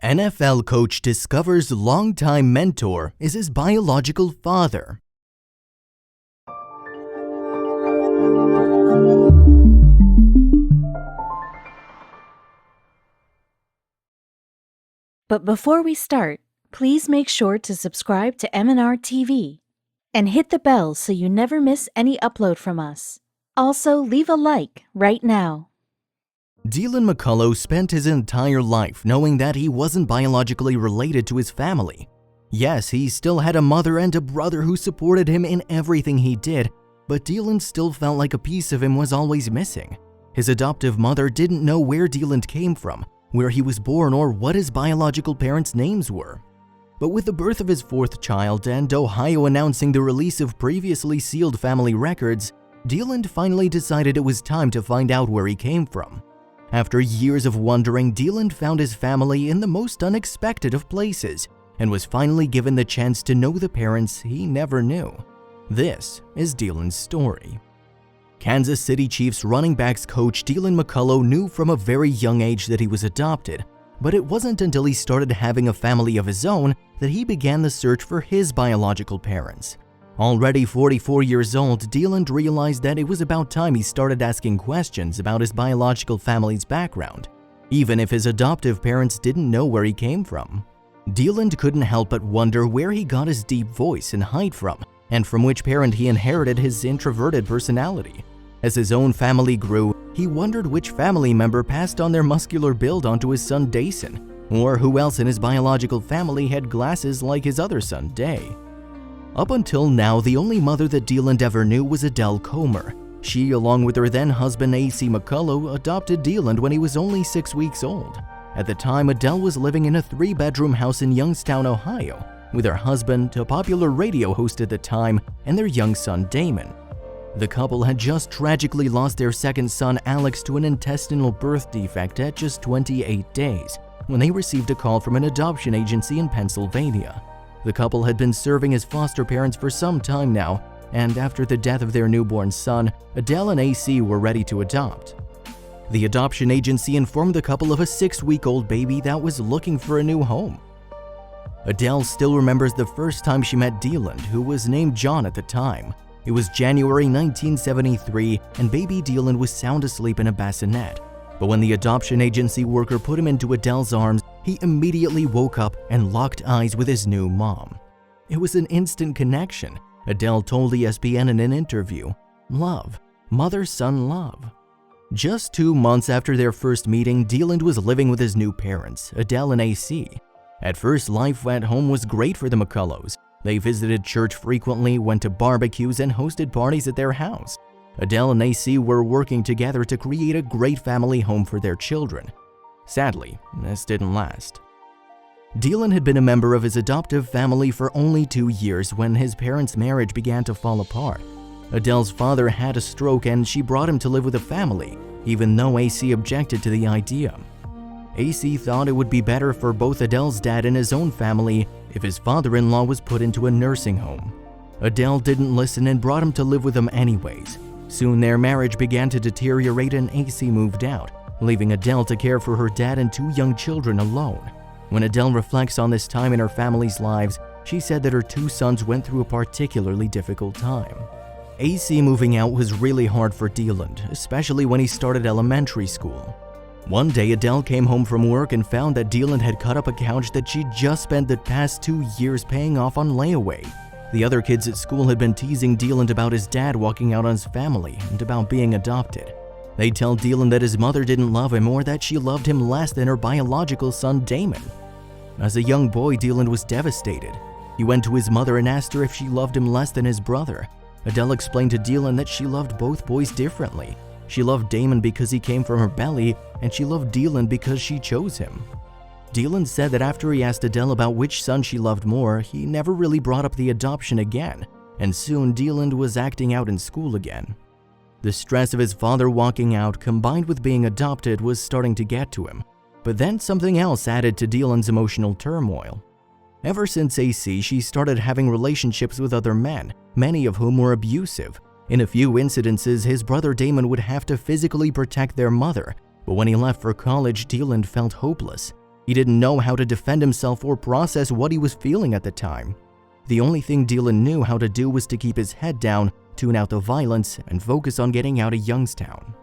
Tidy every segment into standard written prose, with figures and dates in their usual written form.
NFL coach discovers longtime mentor is his biological father. But before we start, please make sure to subscribe to m&rtv and hit the bell so you never miss any upload from us. Also, leave a like right now. Deland McCullough spent his entire life knowing that he wasn't biologically related to his family. Yes, he still had a mother and a brother who supported him in everything he did, but Deland still felt like a piece of him was always missing. His adoptive mother didn't know where Deland came from, where he was born, or what his biological parents' names were. But with the birth of his fourth child and Ohio announcing the release of previously sealed family records, Deland finally decided it was time to find out where he came from. After years of wondering, Deland found his family in the most unexpected of places and was finally given the chance to know the parents he never knew. This is Deland's story. Kansas City Chiefs running backs coach Deland McCullough knew from a very young age that he was adopted, but it wasn't until he started having a family of his own that he began the search for his biological parents. Already 44 years old, Deland realized that it was about time he started asking questions about his biological family's background, even if his adoptive parents didn't know where he came from. Deland couldn't help but wonder where he got his deep voice and height from, and from which parent he inherited his introverted personality. As his own family grew, he wondered which family member passed on their muscular build onto his son Dason, or who else in his biological family had glasses like his other son Day. Up until now, the only mother that Deland ever knew was Adele Comer. She, along with her then-husband A.C. McCullough, adopted Deland when he was only 6 weeks old. At the time, Adele was living in a 3-bedroom house in Youngstown, Ohio, with her husband, a popular radio host at the time, and their young son Damon. The couple had just tragically lost their second son Alex to an intestinal birth defect at just 28 days, when they received a call from an adoption agency in Pennsylvania. The couple had been serving as foster parents for some time now, and after the death of their newborn son, Adele and AC were ready to adopt. The adoption agency informed the couple of a 6-week-old baby that was looking for a new home. Adele still remembers the first time she met Deland, who was named John at the time. It was January 1973, and baby Deland was sound asleep in a bassinet. But when the adoption agency worker put him into Adele's arms, he immediately woke up and locked eyes with his new mom. It was an instant connection. Adele told ESPN in an interview, "Love, mother-son love." Just 2 months after their first meeting, Deland was living with his new parents, Adele and AC. At first, life at home was great for the McCulloughs. They visited church frequently, went to barbecues, and hosted parties at their house. Adele and AC were working together to create a great family home for their children. Sadly, this didn't last. Deland had been a member of his adoptive family for only 2 years when his parents' marriage began to fall apart. Adele's father had a stroke and she brought him to live with a family, even though AC objected to the idea. AC thought it would be better for both Adele's dad and his own family if his father-in-law was put into a nursing home. Adele didn't listen and brought him to live with them anyways. Soon their marriage began to deteriorate and AC moved out, leaving Adele to care for her dad and 2 young children alone. When Adele reflects on this time in her family's lives, she said that her 2 sons went through a particularly difficult time. AC moving out was really hard for Deland, especially when he started elementary school. One day, Adele came home from work and found that Deland had cut up a couch that she'd just spent the past 2 years paying off on layaway. The other kids at school had been teasing Deland about his dad walking out on his family and about being adopted. They'd tell Deland that his mother didn't love him or that she loved him less than her biological son Damon. As a young boy, Deland was devastated. He went to his mother and asked her if she loved him less than his brother. Adele explained to Deland that she loved both boys differently. She loved Damon because he came from her belly, and she loved Deland because she chose him. Deland said that after he asked Adele about which son she loved more, he never really brought up the adoption again, and soon Deland was acting out in school again. The stress of his father walking out, combined with being adopted, was starting to get to him. But then something else added to Deland's emotional turmoil. Ever since AC, she started having relationships with other men, many of whom were abusive. In a few incidences, his brother Damon would have to physically protect their mother, but when he left for college, Deland felt hopeless. He didn't know how to defend himself or process what he was feeling at the time. The only thing Deland knew how to do was to keep his head down, tune out the violence, and focus on getting out of Youngstown.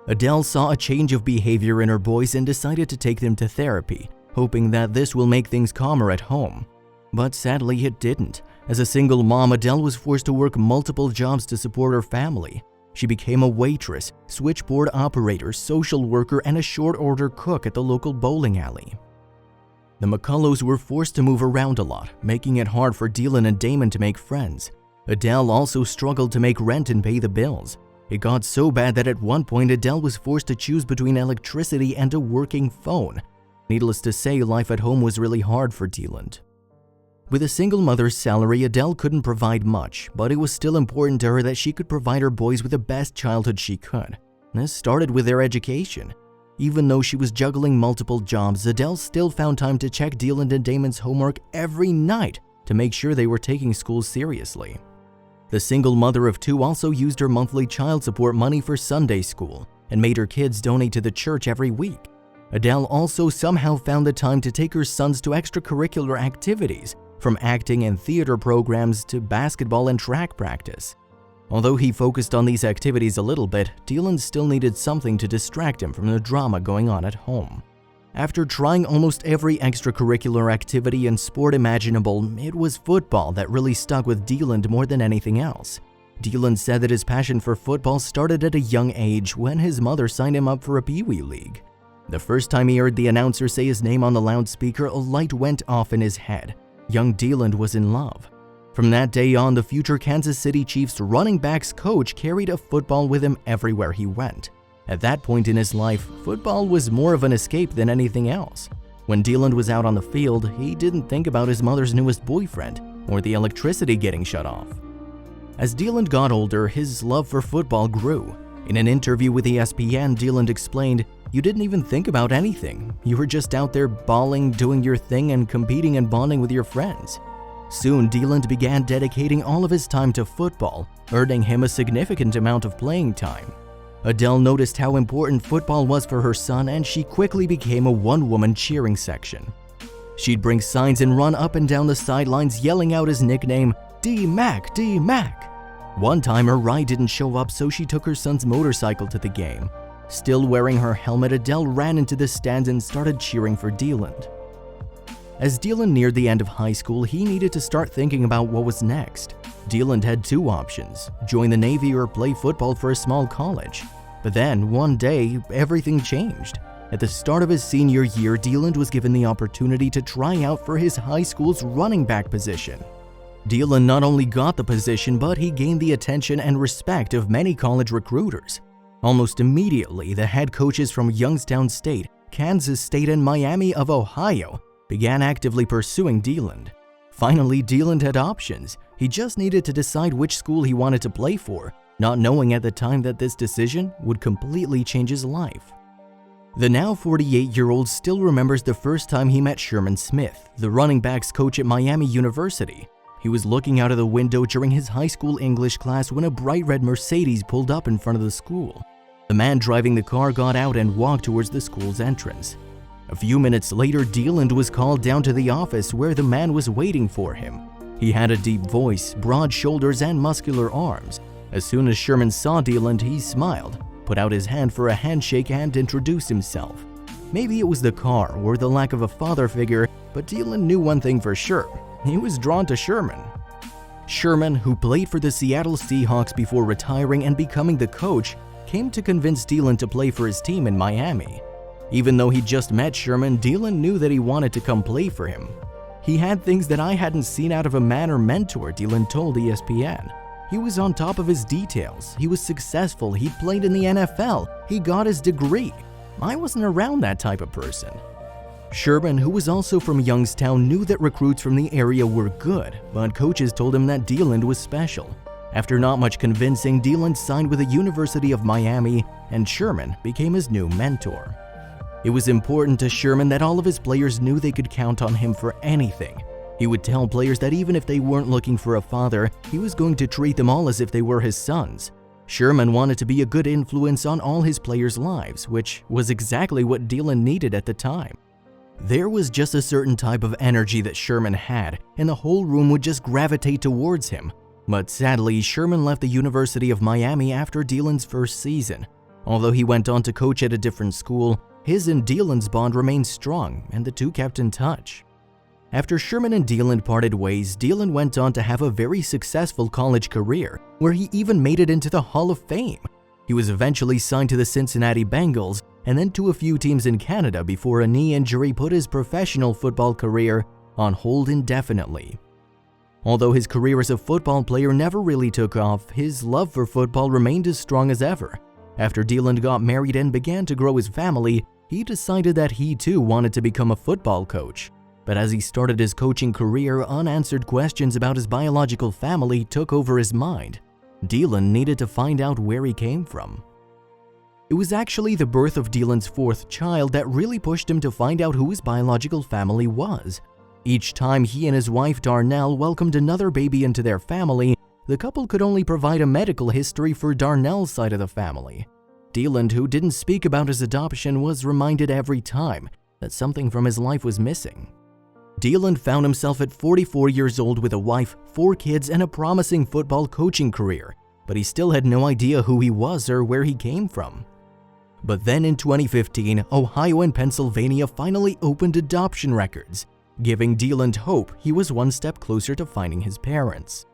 Adele saw a change of behavior in her boys and decided to take them to therapy, hoping that this will make things calmer at home. But sadly, it didn't. As a single mom, Adele was forced to work multiple jobs to support her family. She became a waitress, switchboard operator, social worker, and a short-order cook at the local bowling alley. The McCulloughs were forced to move around a lot, making it hard for Deland and Damon to make friends. Adele also struggled to make rent and pay the bills. It got so bad that at one point Adele was forced to choose between electricity and a working phone. Needless to say, life at home was really hard for Deland. With a single mother's salary, Adele couldn't provide much, but it was still important to her that she could provide her boys with the best childhood she could. This started with their education. Even though she was juggling multiple jobs, Adele still found time to check Deland and Damon's homework every night to make sure they were taking school seriously. The single mother of two also used her monthly child support money for Sunday school and made her kids donate to the church every week. Adele also somehow found the time to take her sons to extracurricular activities, from acting and theater programs to basketball and track practice. Although he focused on these activities a little bit, Deland still needed something to distract him from the drama going on at home. After trying almost every extracurricular activity and sport imaginable, it was football that really stuck with Deland more than anything else. Deland said that his passion for football started at a young age when his mother signed him up for a Pee-wee league. The first time he heard the announcer say his name on the loudspeaker, a light went off in his head. Young Deland was in love. From that day on, the future Kansas City Chiefs running backs coach carried a football with him everywhere he went. At that point in his life, football was more of an escape than anything else. When Deland was out on the field, he didn't think about his mother's newest boyfriend or the electricity getting shut off. As Deland got older, his love for football grew. In an interview with ESPN, Deland explained, "You didn't even think about anything. You were just out there balling, doing your thing, and competing and bonding with your friends." Soon, Deland began dedicating all of his time to football, earning him a significant amount of playing time. Adele noticed how important football was for her son, and she quickly became a one-woman cheering section. She'd bring signs and run up and down the sidelines yelling out his nickname, D-Mac, D-Mac. One time her ride didn't show up, so she took her son's motorcycle to the game. Still wearing her helmet, Adele ran into the stands and started cheering for Deland. As Deland neared the end of high school, he needed to start thinking about what was next. Deland had two options: join the Navy or play football for a small college. But then, one day, everything changed. At the start of his senior year, Deland was given the opportunity to try out for his high school's running back position. Deland not only got the position, but he gained the attention and respect of many college recruiters. Almost immediately, the head coaches from Youngstown State, Kansas State, and Miami of Ohio began actively pursuing Deland. Finally, Deland had options. He just needed to decide which school he wanted to play for, not knowing at the time that this decision would completely change his life. The now 48-year-old still remembers the first time he met Sherman Smith, the running backs coach at Miami University. He was looking out of the window during his high school English class when a bright red Mercedes pulled up in front of the school. The man driving the car got out and walked towards the school's entrance. A few minutes later, Deland was called down to the office where the man was waiting for him. He had a deep voice, broad shoulders, and muscular arms. As soon as Sherman saw Deland, he smiled, put out his hand for a handshake, and introduced himself. Maybe it was the car or the lack of a father figure, but Deland knew one thing for sure: he was drawn to Sherman. Sherman, who played for the Seattle Seahawks before retiring and becoming the coach, came to convince Deland to play for his team in Miami. Even though he just met Sherman, Deland knew that he wanted to come play for him. "He had things that I hadn't seen out of a man or mentor," Deland told ESPN. "He was on top of his details. He was successful. He played in the NFL. He got his degree. I wasn't around that type of person." Sherman, who was also from Youngstown, knew that recruits from the area were good, but coaches told him that Deland was special. After not much convincing, Deland signed with the University of Miami, and Sherman became his new mentor. It was important to Sherman that all of his players knew they could count on him for anything. He would tell players that even if they weren't looking for a father, he was going to treat them all as if they were his sons. Sherman wanted to be a good influence on all his players' lives, which was exactly what Deland needed at the time. There was just a certain type of energy that Sherman had, and the whole room would just gravitate towards him. But sadly, Sherman left the University of Miami after Deland's first season. Although he went on to coach at a different school, his and Deland's bond remained strong, and the two kept in touch. After Sherman and Deland parted ways, Deland went on to have a very successful college career, where he even made it into the Hall of Fame. He was eventually signed to the Cincinnati Bengals and then to a few teams in Canada before a knee injury put his professional football career on hold indefinitely. Although his career as a football player never really took off, his love for football remained as strong as ever. After Deland got married and began to grow his family, he decided that he too wanted to become a football coach. But as he started his coaching career, unanswered questions about his biological family took over his mind. Deland needed to find out where he came from. It was actually the birth of Deland's fourth child that really pushed him to find out who his biological family was. Each time he and his wife Darnell welcomed another baby into their family, the couple could only provide a medical history for Darnell's side of the family. Deland, who didn't speak about his adoption, was reminded every time that something from his life was missing. Deland found himself at 44 years old with a wife, 4 kids, and a promising football coaching career, but he still had no idea who he was or where he came from. But then in 2015, Ohio and Pennsylvania finally opened adoption records, giving Deland hope he was one step closer to finding his parents.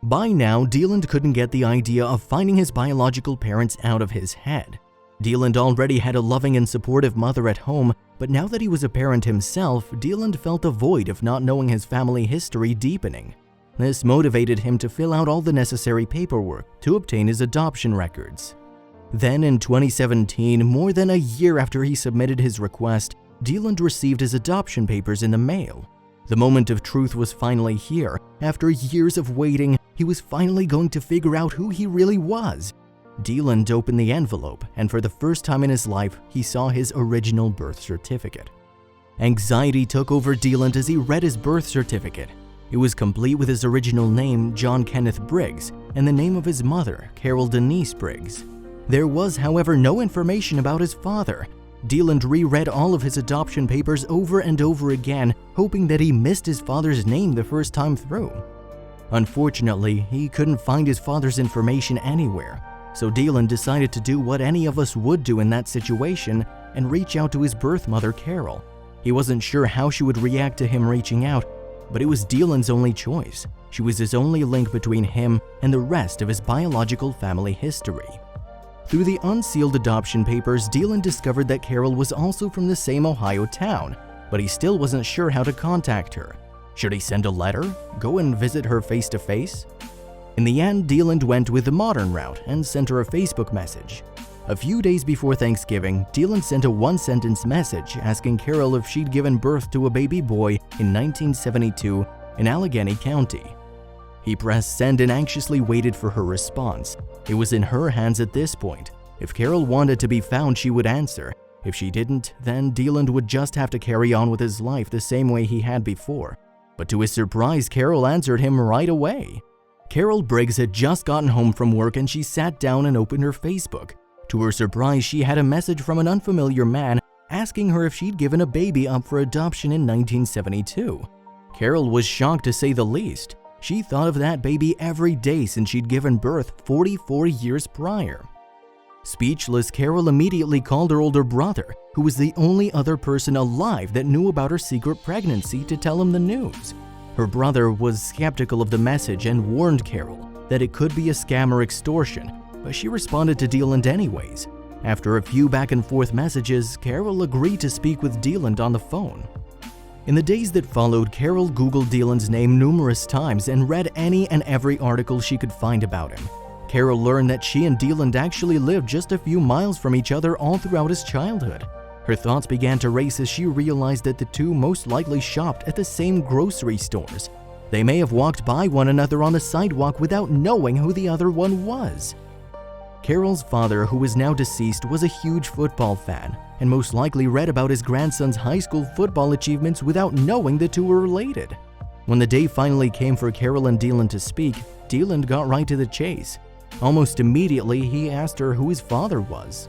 By now, Deland couldn't get the idea of finding his biological parents out of his head. Deland already had a loving and supportive mother at home, but now that he was a parent himself, Deland felt a void of not knowing his family history deepening. This motivated him to fill out all the necessary paperwork to obtain his adoption records. Then in 2017, more than a year after he submitted his request, Deland received his adoption papers in the mail. The moment of truth was finally here. After years of waiting, he was finally going to figure out who he really was. Deland opened the envelope, and for the first time in his life, he saw his original birth certificate. Anxiety took over Deland as he read his birth certificate. It was complete with his original name, John Kenneth Briggs, and the name of his mother, Carol Denise Briggs. There was, however, no information about his father. Deland reread all of his adoption papers over and over again, hoping that he missed his father's name the first time through. Unfortunately, he couldn't find his father's information anywhere, so Deland decided to do what any of us would do in that situation and reach out to his birth mother, Carol. He wasn't sure how she would react to him reaching out, but it was Deland's only choice. She was his only link between him and the rest of his biological family history. Through the unsealed adoption papers, Deland discovered that Carol was also from the same Ohio town, but he still wasn't sure how to contact her. Should he send a letter? Go and visit her face to face? In the end, Deland went with the modern route and sent her a Facebook message. A few days before Thanksgiving, Deland sent a one-sentence message asking Carol if she'd given birth to a baby boy in 1972 in Allegheny County. He pressed send and anxiously waited for her response. It was in her hands at this point. If Carol wanted to be found, she would answer. If she didn't, then Deland would just have to carry on with his life the same way he had before. But to his surprise, Carol answered him right away. Carol Briggs had just gotten home from work and she sat down and opened her Facebook. To her surprise, she had a message from an unfamiliar man asking her if she'd given a baby up for adoption in 1972. Carol was shocked to say the least. She thought of that baby every day since she'd given birth 44 years prior. Speechless, Carol immediately called her older brother, who was the only other person alive that knew about her secret pregnancy, to tell him the news. Her brother was skeptical of the message and warned Carol that it could be a scam or extortion, but she responded to Deland anyways. After a few back-and-forth messages, Carol agreed to speak with Deland on the phone. In the days that followed, Carol Googled Deland's name numerous times and read any and every article she could find about him. Carol learned that she and Deland actually lived just a few miles from each other all throughout his childhood. Her thoughts began to race as she realized that the two most likely shopped at the same grocery stores. They may have walked by one another on the sidewalk without knowing who the other one was. Carol's father, who was now deceased, was a huge football fan and most likely read about his grandson's high school football achievements without knowing the two were related. When the day finally came for Carol and Deland to speak, Deland got right to the chase. Almost immediately, he asked her who his father was.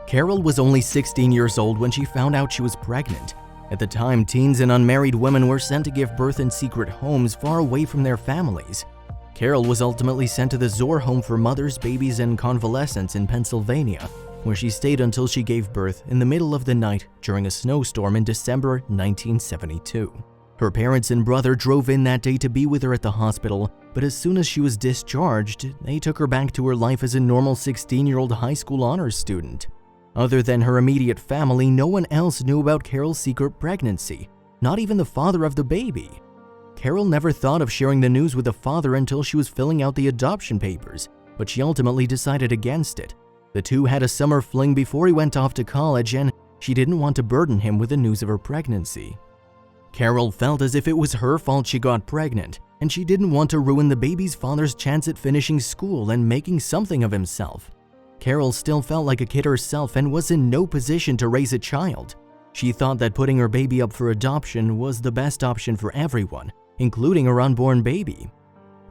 Carol was only 16 years old when she found out she was pregnant. At the time, teens and unmarried women were sent to give birth in secret homes far away from their families. Carol was ultimately sent to the Zor Home for Mothers, Babies, and Convalescents in Pennsylvania, where she stayed until she gave birth in the middle of the night during a snowstorm in December 1972. Her parents and brother drove in that day to be with her at the hospital, but as soon as she was discharged, they took her back to her life as a normal 16-year-old high school honors student. Other than her immediate family, no one else knew about Carol's secret pregnancy, not even the father of the baby. Carol never thought of sharing the news with the father until she was filling out the adoption papers, but she ultimately decided against it. The two had a summer fling before he went off to college, and she didn't want to burden him with the news of her pregnancy. Carol felt as if it was her fault she got pregnant, and she didn't want to ruin the baby's father's chance at finishing school and making something of himself. Carol still felt like a kid herself and was in no position to raise a child. She thought that putting her baby up for adoption was the best option for everyone, including her unborn baby.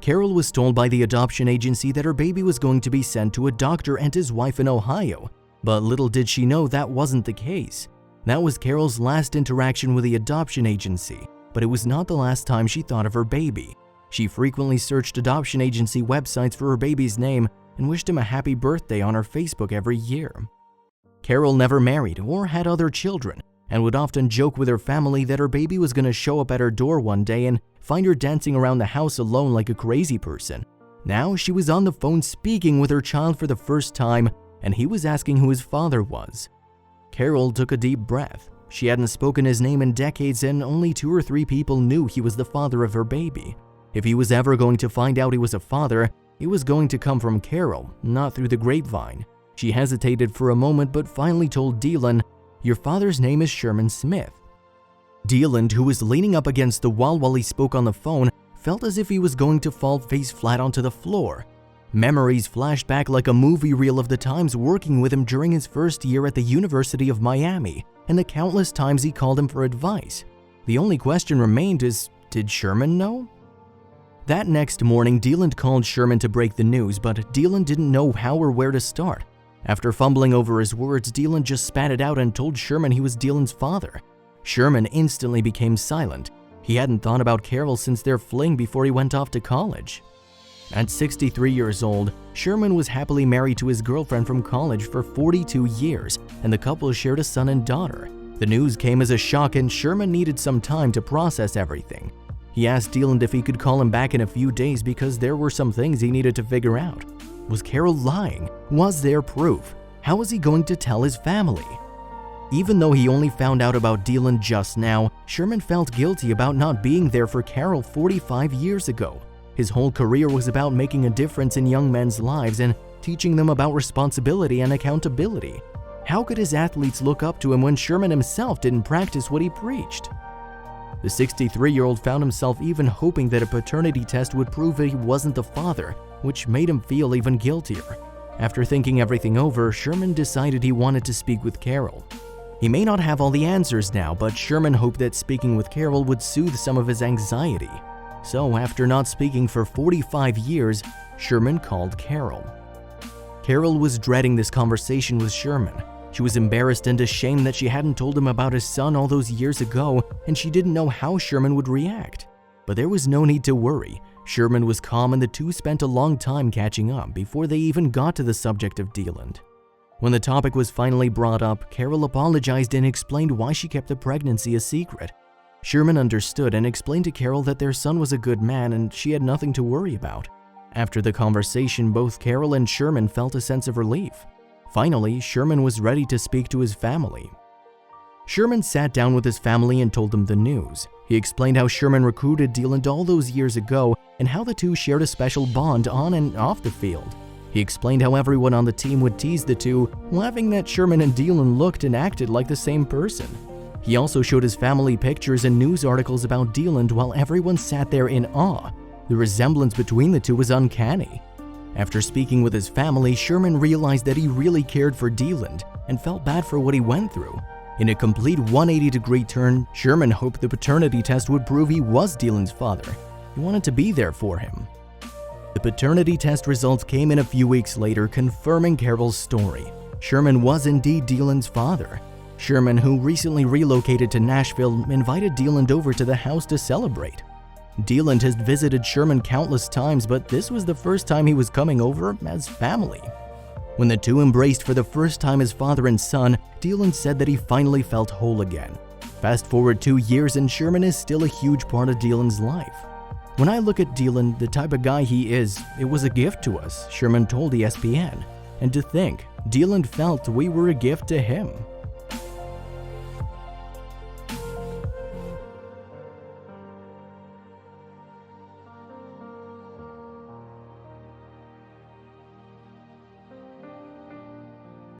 Carol was told by the adoption agency that her baby was going to be sent to a doctor and his wife in Ohio, but little did she know that wasn't the case. That was Carol's last interaction with the adoption agency, but it was not the last time she thought of her baby. She frequently searched adoption agency websites for her baby's name and wished him a happy birthday on her Facebook every year. Carol never married or had other children and would often joke with her family that her baby was going to show up at her door one day and find her dancing around the house alone like a crazy person. Now she was on the phone speaking with her child for the first time, and he was asking who his father was. Carol took a deep breath. She hadn't spoken his name in decades, and only 2 or 3 people knew he was the father of her baby. If he was ever going to find out he was a father, it was going to come from Carol, not through the grapevine. She hesitated for a moment but finally told Deland, "Your father's name is Sherman Smith." Deland, who was leaning up against the wall while he spoke on the phone, felt as if he was going to fall face flat onto the floor. Memories flashed back like a movie reel of the times working with him during his first year at the University of Miami and the countless times he called him for advice. The only question remained is, did Sherman know? That next morning, Deland called Sherman to break the news, but Deland didn't know how or where to start. After fumbling over his words, Deland just spat it out and told Sherman he was Deland's father. Sherman instantly became silent. He hadn't thought about Carol since their fling before he went off to college. At 63 years old, Sherman was happily married to his girlfriend from college for 42 years, and the couple shared a son and daughter. The news came as a shock, and Sherman needed some time to process everything. He asked Deland if he could call him back in a few days because there were some things he needed to figure out. Was Carol lying? Was there proof? How was he going to tell his family? Even though he only found out about Deland just now, Sherman felt guilty about not being there for Carol 45 years ago. His whole career was about making a difference in young men's lives and teaching them about responsibility and accountability. How could his athletes look up to him when Sherman himself didn't practice what he preached? The 63-year-old found himself even hoping that a paternity test would prove that he wasn't the father, which made him feel even guiltier. After thinking everything over, Sherman decided he wanted to speak with Carol. He may not have all the answers now, but Sherman hoped that speaking with Carol would soothe some of his anxiety. So after not speaking for 45 years, Sherman called Carol. Carol was dreading this conversation with Sherman. She was embarrassed and ashamed that she hadn't told him about his son all those years ago, and she didn't know how Sherman would react. But there was no need to worry. Sherman was calm, and the two spent a long time catching up before they even got to the subject of Deland. When the topic was finally brought up, Carol apologized and explained why she kept the pregnancy a secret. Sherman understood and explained to Carol that their son was a good man and she had nothing to worry about. After the conversation, both Carol and Sherman felt a sense of relief. Finally, Sherman was ready to speak to his family. Sherman sat down with his family and told them the news. He explained how Sherman recruited Deland all those years ago and how the two shared a special bond on and off the field. He explained how everyone on the team would tease the two, laughing that Sherman and Deland looked and acted like the same person. He also showed his family pictures and news articles about Deland while everyone sat there in awe. The resemblance between the two was uncanny. After speaking with his family, Sherman realized that he really cared for Deland and felt bad for what he went through. In a complete 180-degree turn, Sherman hoped the paternity test would prove he was Deland's father. He wanted to be there for him. The paternity test results came in a few weeks later, confirming Carol's story. Sherman was indeed Deland's father. Sherman, who recently relocated to Nashville, invited Deland over to the house to celebrate. Deland has visited Sherman countless times, but this was the first time he was coming over as family. When the two embraced for the first time as father and son, Deland said that he finally felt whole again. Fast forward 2 years and Sherman is still a huge part of Deland's life. When I look at Deland, the type of guy he is, it was a gift to us, Sherman told ESPN. And to think, Deland felt we were a gift to him.